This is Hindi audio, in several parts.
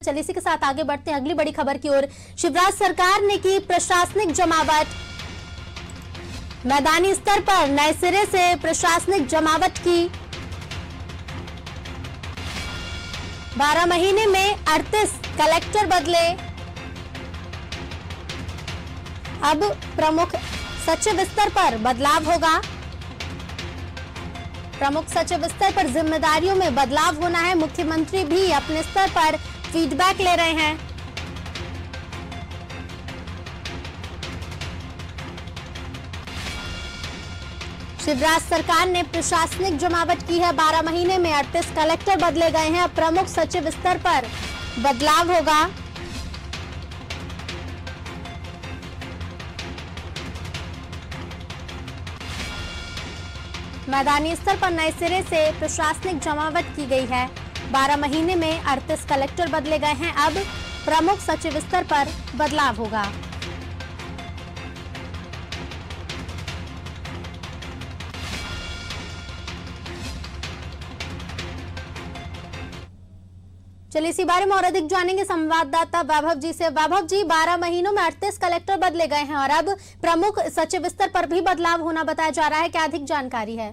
चलिए इसी के साथ आगे बढ़ते हैं अगली बड़ी खबर की ओर। शिवराज सरकार ने की प्रशासनिक जमावट। मैदानी स्तर पर नए सिरे से प्रशासनिक जमावट की। 12 महीने में 38 कलेक्टर बदले। अब प्रमुख सचिव स्तर पर बदलाव होगा। प्रमुख सचिव स्तर पर जिम्मेदारियों में बदलाव होना है। मुख्यमंत्री भी अपने स्तर पर फीडबैक ले रहे हैं। शिवराज सरकार ने प्रशासनिक जमावट की है। 12 महीने में 38 कलेक्टर बदले गए हैं। अब प्रमुख सचिव स्तर पर बदलाव होगा। मैदानी स्तर पर नए सिरे से प्रशासनिक जमावट की गई है। 12 महीने में 38 कलेक्टर बदले गए हैं। अब प्रमुख सचिव स्तर पर बदलाव होगा। चलिए इसी बारे में और अधिक जानेंगे संवाददाता वैभव जी से। वैभव जी, 12 महीनों में 38 कलेक्टर बदले गए हैं और अब प्रमुख सचिव स्तर पर भी बदलाव होना बताया जा रहा है, क्या अधिक जानकारी है?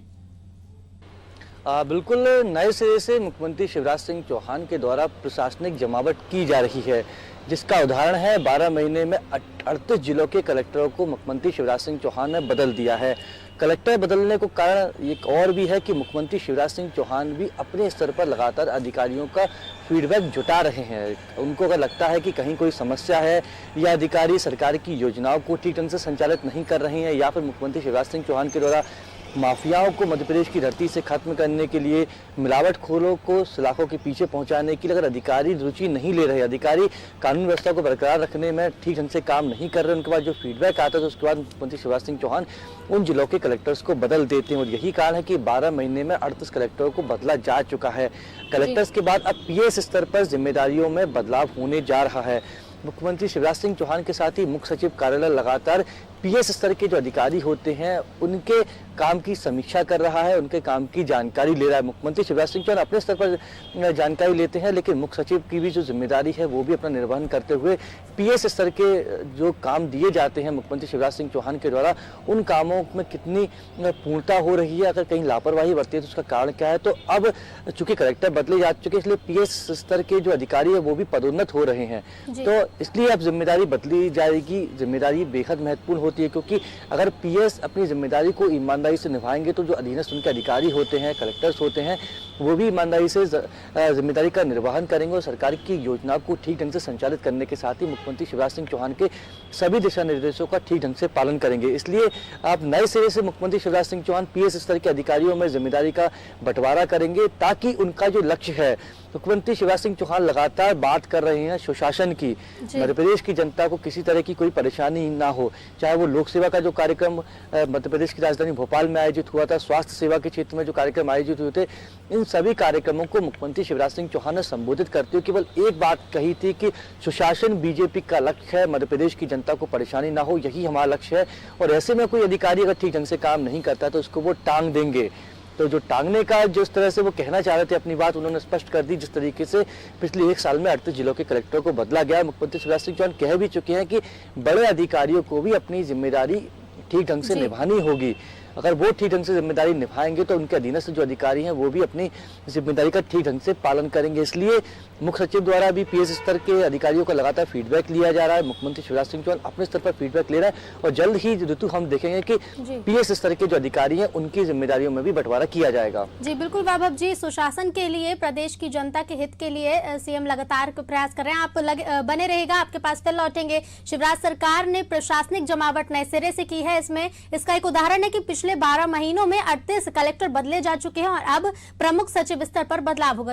बिल्कुल, नए सिरे से मुख्यमंत्री शिवराज सिंह चौहान के द्वारा प्रशासनिक जमावट की जा रही है, जिसका उदाहरण है 12 महीने में 38 जिलों के कलेक्टरों को मुख्यमंत्री शिवराज सिंह चौहान ने बदल दिया है। कलेक्टर बदलने को कारण एक और भी है कि मुख्यमंत्री शिवराज सिंह चौहान भी अपने स्तर पर लगातार अधिकारियों का फीडबैक जुटा रहे हैं। उनको अगर लगता है कि कहीं कोई समस्या है या अधिकारी सरकार की योजनाओं को ठीक ढंग से संचालित नहीं कर रहे हैं या फिर मुख्यमंत्री शिवराज सिंह चौहान के द्वारा माफियाओं को मध्य प्रदेश की धरती से खत्म करने के लिए, मिलावटखोरों को सलाखों के पीछे पहुंचाने के लिए अगर अधिकारी रुचि नहीं ले रहे, अधिकारी कानून व्यवस्था को बरकरार रखने में ठीक ढंग से काम नहीं कर रहे, उनके बाद जो फीडबैक आता है तो उसके बाद मुख्यमंत्री शिवराज सिंह चौहान उन जिलों के कलेक्टर्स को बदल देते हैं। और यही कारण है कि 12 महीने में 38 कलेक्टरों को बदला जा चुका है। कलेक्टर्स के बाद अब पीएस स्तर पर जिम्मेदारियों में बदलाव होने जा रहा है। मुख्यमंत्री शिवराज सिंह चौहान के साथ ही मुख्य सचिव कार्यालय लगातार पीएस स्तर के जो अधिकारी होते हैं उनके काम की समीक्षा कर रहा है, उनके काम की जानकारी ले रहा है। मुख्यमंत्री शिवराज सिंह चौहान अपने स्तर पर जानकारी लेते हैं, लेकिन मुख्य सचिव की भी जो जिम्मेदारी है वो भी अपना निर्वहन करते हुए पीएस स्तर के जो काम दिए जाते हैं मुख्यमंत्री शिवराज सिंह चौहान के द्वारा, उन कामों में कितनी पूर्णता हो रही है, अगर कहीं लापरवाही बरती है तो उसका कारण क्या है। तो अब चूंकि कलेक्टर बदले जा चुके इसलिए पीएस स्तर के जो अधिकारी है वो भी पदोन्नत हो रहे हैं, तो इसलिए अब जिम्मेदारी बदली जाएगी। जिम्मेदारी बेहद महत्वपूर्ण होती है, क्योंकि अगर पीएस अपनी जिम्मेदारी को ईमानदारी से निभाएंगे तो जो अधीनस्थ उनके अधिकारी होते हैं, कलेक्टर्स होते हैं, वो भी ईमानदारी से जिम्मेदारी का निर्वहन करेंगे और सरकार की योजनाओं को ठीक ढंग से संचालित करने के साथ ही मुख्यमंत्री शिवराज सिंह चौहान के सभी दिशा निर्देशों का ठीक ढंग से पालन करेंगे। इसलिए अब नए सिरे से मुख्यमंत्री शिवराज सिंह चौहान पीएस स्तर के अधिकारियों में जिम्मेदारी का बंटवारा करेंगे, ताकि उनका जो लक्ष्य है, मुख्यमंत्री शिवराज सिंह चौहान लगातार बात कर रहे हैं सुशासन की, मध्य प्रदेश की जनता को किसी तरह की कोई परेशानी ना हो, चाहे वो लोक सेवा का जो कार्यक्रम मध्य प्रदेश की राजधानी भोपाल में आयोजित हुआ था, स्वास्थ्य सेवा के क्षेत्र में जो कार्यक्रम आयोजित हुए थे, इन सभी कार्यक्रमों को मुख्यमंत्री शिवराज सिंह चौहान ने संबोधित करते हुए केवल एक बात कही थी कि सुशासन बीजेपी का लक्ष्य है, मध्य प्रदेश की जनता को परेशानी ना हो, यही हमारा लक्ष्य है। और ऐसे में कोई अधिकारी अगर ठीक ढंग से काम नहीं करता है तो उसको वो टांग देंगे। तो जो टांगने का जिस तरह से वो कहना चाह रहे थे अपनी बात, उन्होंने स्पष्ट कर दी। जिस तरीके से पिछले 1 साल में 38 जिलों के कलेक्टरों को बदला गया, मुख्यमंत्री शिवराज सिंह चौहान कह भी चुके हैं कि बड़े अधिकारियों को भी अपनी जिम्मेदारी ठीक ढंग से निभानी होगी। अगर वो ठीक ढंग से जिम्मेदारी निभाएंगे तो उनके अधीनस्थ जो अधिकारी हैं वो भी अपनी जिम्मेदारी का ठीक ढंग से पालन करेंगे। इसलिए मुख्य सचिव द्वारा भी पीएस स्तर के अधिकारियों का लगातार फीडबैक लिया जा रहा है। मुख्यमंत्री शिवराज सिंह चौहान अपने स्तर पर फीडबैक ले रहा है और जल्द ही ऋतु हम देखेंगे कि पीएस स्तर के जो अधिकारी हैं उनकी जिम्मेदारियों में भी बंटवारा किया जाएगा। जी बिल्कुल वैभव जी, सुशासन के लिए, प्रदेश की जनता के हित के लिए सीएम लगातार प्रयास कर रहे हैं। आप बने रहेगा, आपके पास फिर लौटेंगे। शिवराज सरकार ने प्रशासनिक जमावट नए सिरे से की है। इसका एक उदाहरण है कि पिछले 12 महीनों में 38 कलेक्टर बदले जा चुके हैं और अब प्रमुख सचिव स्तर पर बदलाव होगा।